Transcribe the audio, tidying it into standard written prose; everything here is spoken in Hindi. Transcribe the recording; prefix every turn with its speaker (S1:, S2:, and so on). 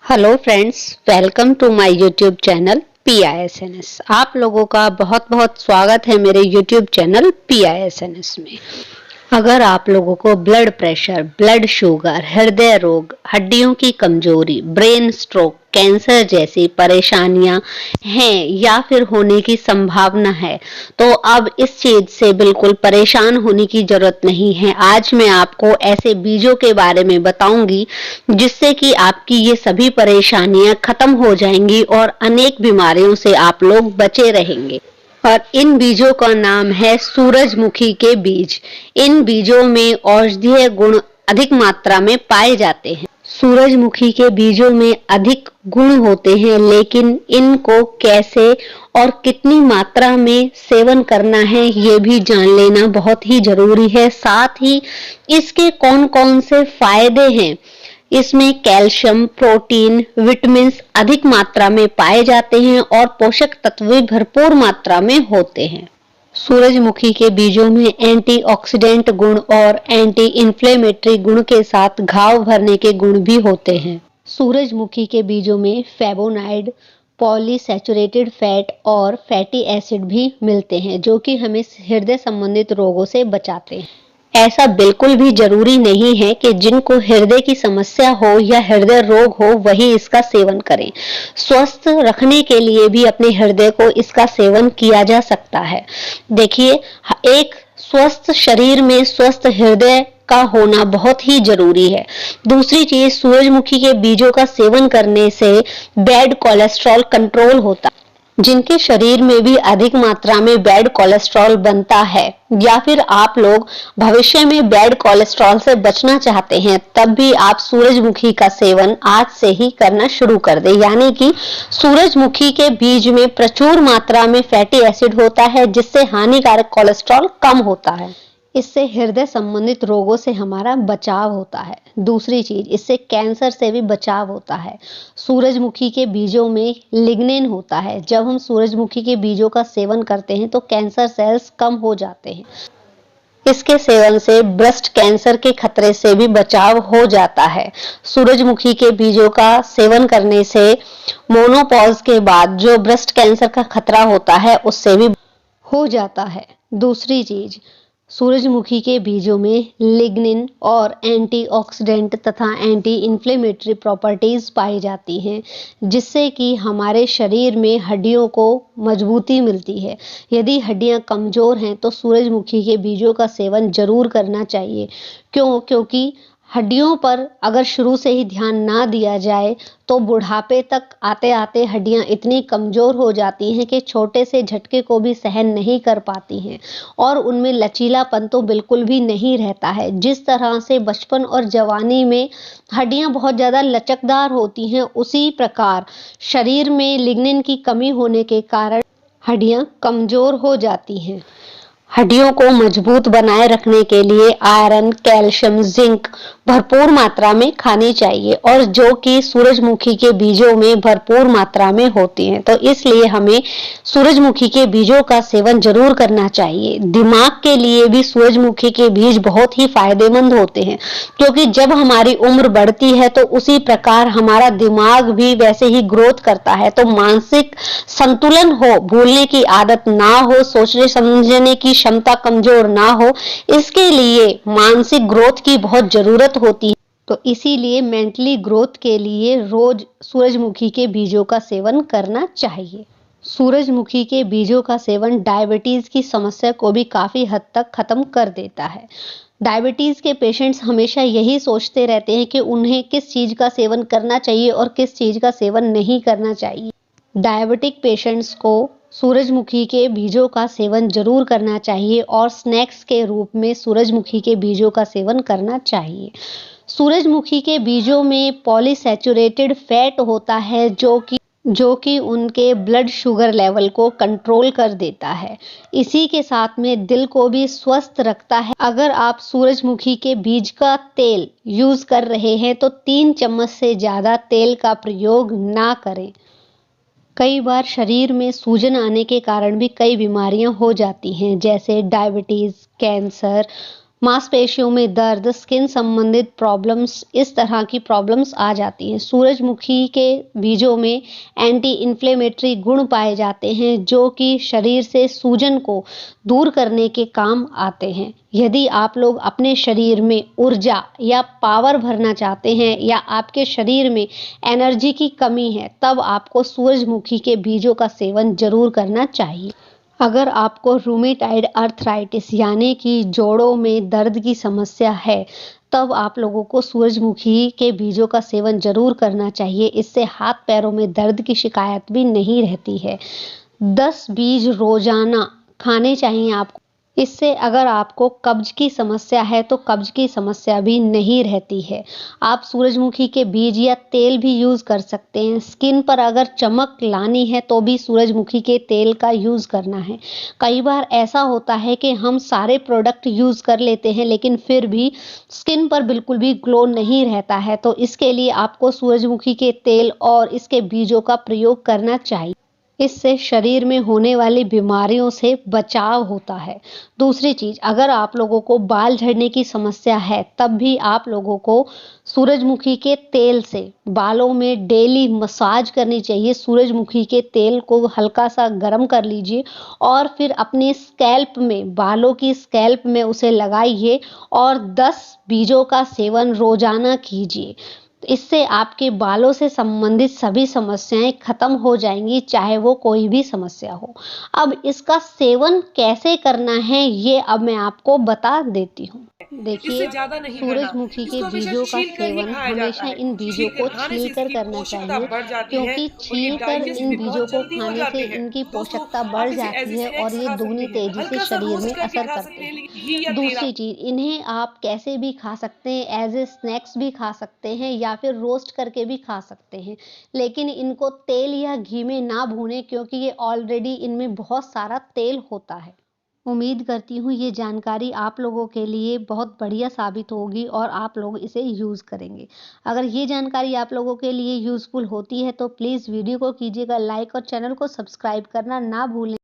S1: Hello friends, welcome to my YouTube channel PISNS। आप लोगों का बहुत बहुत स्वागत है मेरे यूट्यूब चैनल PISNS में। अगर आप लोगों को ब्लड प्रेशर, ब्लड शुगर, हृदय रोग, हड्डियों की कमजोरी, ब्रेन स्ट्रोक, कैंसर जैसी परेशानियां हैं या फिर होने की संभावना है, तो अब इस चीज से बिल्कुल परेशान होने की जरूरत नहीं है। आज मैं आपको ऐसे बीजों के बारे में बताऊंगी जिससे कि आपकी ये सभी परेशानियां खत्म हो जाएंगी और अनेक बीमारियों से आप लोग बचे रहेंगे। और इन बीजों का नाम है सूरजमुखी के बीज। इन बीजों में औषधीय गुण अधिक मात्रा में पाए जाते हैं। सूरजमुखी के बीजों में अधिक गुण होते हैं, लेकिन इनको कैसे और कितनी मात्रा में सेवन करना है ये भी जान लेना बहुत ही जरूरी है। साथ ही इसके कौन कौन से फायदे हैं, इसमें कैल्शियम, प्रोटीन, विटामिन्स अधिक मात्रा में पाए जाते हैं और पोषक तत्व भी भरपूर मात्रा में होते हैं। सूरजमुखी के बीजों में एंटीऑक्सीडेंट गुण और एंटी इन्फ्लेमेटरी गुण के साथ घाव भरने के गुण भी होते हैं। सूरजमुखी के बीजों में फ्लेवोनॉइड, पॉलीसैचुरेटेड फैट और फैटी एसिड भी मिलते हैं, जो कि हमें हृदय संबंधित रोगों से बचाते हैं। ऐसा बिल्कुल भी जरूरी नहीं है कि जिनको हृदय की समस्या हो या हृदय रोग हो वही इसका सेवन करें। स्वस्थ रखने के लिए भी अपने हृदय को इसका सेवन किया जा सकता है। देखिए, एक स्वस्थ शरीर में स्वस्थ हृदय का होना बहुत ही जरूरी है। दूसरी चीज, सूरजमुखी के बीजों का सेवन करने से बैड कोलेस्ट्रॉल कंट्रोल होता है। जिनके शरीर में भी अधिक मात्रा में बैड कोलेस्ट्रॉल बनता है या फिर आप लोग भविष्य में बैड कोलेस्ट्रॉल से बचना चाहते हैं, तब भी आप सूरजमुखी का सेवन आज से ही करना शुरू कर दें। यानी कि सूरजमुखी के बीज में प्रचुर मात्रा में फैटी एसिड होता है, जिससे हानिकारक कोलेस्ट्रॉल कम होता है। इससे हृदय संबंधित रोगों से हमारा बचाव होता है। दूसरी चीज, इससे कैंसर से भी बचाव होता है। सूरजमुखी के बीजों में लिग्निन होता है। जब हम सूरजमुखी के बीजों का सेवन करते हैं तो कैंसर सेल्स कम हो जाते हैं। इसके सेवन से ब्रेस्ट कैंसर के खतरे से भी बचाव हो जाता है। सूरजमुखी के बीजों का सेवन करने से मोनोपॉज के बाद जो ब्रेस्ट कैंसर का खतरा होता है उससे भी हो जाता है। दूसरी चीज, सूरजमुखी के बीजों में लिग्निन और एंटीऑक्सीडेंट तथा एंटी इन्फ्लेमेटरी प्रॉपर्टीज पाई जाती हैं, जिससे कि हमारे शरीर में हड्डियों को मजबूती मिलती है। यदि हड्डियां कमजोर हैं तो सूरजमुखी के बीजों का सेवन जरूर करना चाहिए। क्योंकि हड्डियों पर अगर शुरू से ही ध्यान ना दिया जाए तो बुढ़ापे तक आते आते हड्डियां इतनी कमजोर हो जाती हैं कि छोटे से झटके को भी सहन नहीं कर पाती हैं और उनमें लचीलापन तो बिल्कुल भी नहीं रहता है। जिस तरह से बचपन और जवानी में हड्डियां बहुत ज़्यादा लचकदार होती हैं, उसी प्रकार शरीर में लिग्निन की कमी होने के कारण हड्डियां कमजोर हो जाती हैं। हड्डियों को मजबूत बनाए रखने के लिए आयरन, कैल्शियम, जिंक भरपूर मात्रा में खानी चाहिए, और जो कि सूरजमुखी के बीजों में भरपूर मात्रा में होती हैं। तो इसलिए हमें सूरजमुखी के बीजों का सेवन जरूर करना चाहिए। दिमाग के लिए भी सूरजमुखी के बीज बहुत ही फायदेमंद होते हैं, क्योंकि जब हमारी उम्र बढ़ती है तो उसी प्रकार हमारा दिमाग भी वैसे ही ग्रोथ करता है। तो मानसिक संतुलन हो, भूलने की आदत ना हो, सोचने समझने की क्षमता कमजोर ना हो, इसके लिए मानसिक ग्रोथ की बहुत जरूरत होती है। तो इसीलिए मेंटली ग्रोथ के लिए रोज सूरजमुखी के बीजों का सेवन करना चाहिए। सूरजमुखी के बीजों का सेवन डायबिटीज की समस्या को भी काफी हद तक खत्म कर देता है। डायबिटीज के पेशेंट्स हमेशा यही सोचते रहते हैं कि उन्हें किस चीज का सेवन करना चाहिए और किस चीज का सेवन नहीं करना चाहिए। डायबिटिक पेशेंट्स को सूरजमुखी के बीजों का सेवन जरूर करना चाहिए और स्नैक्स के रूप में सूरजमुखी के बीजों का सेवन करना चाहिए। सूरजमुखी के बीजों में पॉलीसैचुरेटेड फैट होता है, जो कि उनके ब्लड शुगर लेवल को कंट्रोल कर देता है। इसी के साथ में दिल को भी स्वस्थ रखता है। अगर आप सूरजमुखी के बीज का तेल यूज कर रहे हैं तो 3 चम्मच से ज्यादा तेल का प्रयोग ना करें। कई बार शरीर में सूजन आने के कारण भी कई बीमारियां हो जाती हैं, जैसे डायबिटीज, कैंसर, मांसपेशियों में दर्द, स्किन संबंधित प्रॉब्लम्स, इस तरह की प्रॉब्लम्स आ जाती हैं। सूरजमुखी के बीजों में एंटी इन्फ्लेमेटरी गुण पाए जाते हैं जो कि शरीर से सूजन को दूर करने के काम आते हैं। यदि आप लोग अपने शरीर में ऊर्जा या पावर भरना चाहते हैं या आपके शरीर में एनर्जी की कमी है, तब आपको सूरजमुखी के बीजों का सेवन जरूर करना चाहिए। अगर आपको रूमेटाइड अर्थराइटिस यानी कि जोड़ों में दर्द की समस्या है, तब आप लोगों को सूरजमुखी के बीजों का सेवन जरूर करना चाहिए। इससे हाथ पैरों में दर्द की शिकायत भी नहीं रहती है। 10 बीज रोजाना खाने चाहिए आपको। इससे अगर आपको कब्ज की समस्या है तो कब्ज की समस्या भी नहीं रहती है। आप सूरजमुखी के बीज या तेल भी यूज कर सकते हैं। स्किन पर अगर चमक लानी है तो भी सूरजमुखी के तेल का यूज करना है। कई बार ऐसा होता है कि हम सारे प्रोडक्ट यूज कर लेते हैं लेकिन फिर भी स्किन पर बिल्कुल भी ग्लो नहीं रहता है, तो इसके लिए आपको सूरजमुखी के तेल और इसके बीजों का प्रयोग करना चाहिए। इससे शरीर में होने वाली बीमारियों से बचाव होता है। दूसरी चीज, अगर आप लोगों को बाल झड़ने की समस्या है, तब भी आप लोगों को सूरजमुखी के तेल से बालों में डेली मसाज करनी चाहिए। सूरजमुखी के तेल को हल्का सा गर्म कर लीजिए और फिर अपनी स्कैल्प में, बालों की स्कैल्प में उसे लगाइए और 10 बीजों का सेवन रोजाना कीजिए। इससे आपके बालों से संबंधित सभी समस्याएं खत्म हो जाएंगी, चाहे वो कोई भी समस्या हो। अब इसका सेवन कैसे करना है ये अब मैं आपको बता देती हूँ। देखिए,
S2: इससे ज्यादा नहीं करना।
S1: सूरजमुखी के
S2: इसको हमेशा
S1: बीजों का
S2: छील कर ही
S1: सेवन
S2: खाया जाता
S1: हमेशा
S2: है।
S1: इन बीजों
S2: छील कर
S1: को
S2: खाने से
S1: छीलकर
S2: इसकी
S1: करना
S2: पोषकता
S1: चाहिए,
S2: बढ़ जाती है
S1: क्योंकि
S2: और ये
S1: छीलकर
S2: डाइजेस्ट
S1: इन
S2: भी
S1: बीजों
S2: बहुत
S1: को
S2: जल्दी हो
S1: खाने से
S2: जाते हैं।
S1: इनकी
S2: दोस्तों,
S1: पोषकता
S2: आप
S1: बढ़
S2: इसे एज
S1: जाती
S2: ए
S1: है और
S2: स्नैक्स
S1: ये
S2: खा सकते
S1: दुगनी
S2: हैं,
S1: तेजी से
S2: हल्का सा
S1: शरीर में
S2: रोस्ट करके
S1: असर
S2: खा
S1: करते
S2: सकते हैं,
S1: हैं।
S2: लेकिन घी या तेल
S1: दूसरी चीज, इन्हें आप कैसे भी खा सकते हैं, एज ए स्नैक्स भी खा सकते हैं या फिर रोस्ट करके भी खा सकते हैं, लेकिन इनको तेल या घी में ना भूनें क्योंकि ये ऑलरेडी इनमें बहुत सारा तेल होता है। उम्मीद करती हूँ ये जानकारी आप लोगों के लिए बहुत बढ़िया साबित होगी और आप लोग इसे यूज़ करेंगे। अगर ये जानकारी आप लोगों के लिए यूज़फुल होती है तो प्लीज़ वीडियो को कीजिएगा लाइक और चैनल को सब्सक्राइब करना ना भूलें।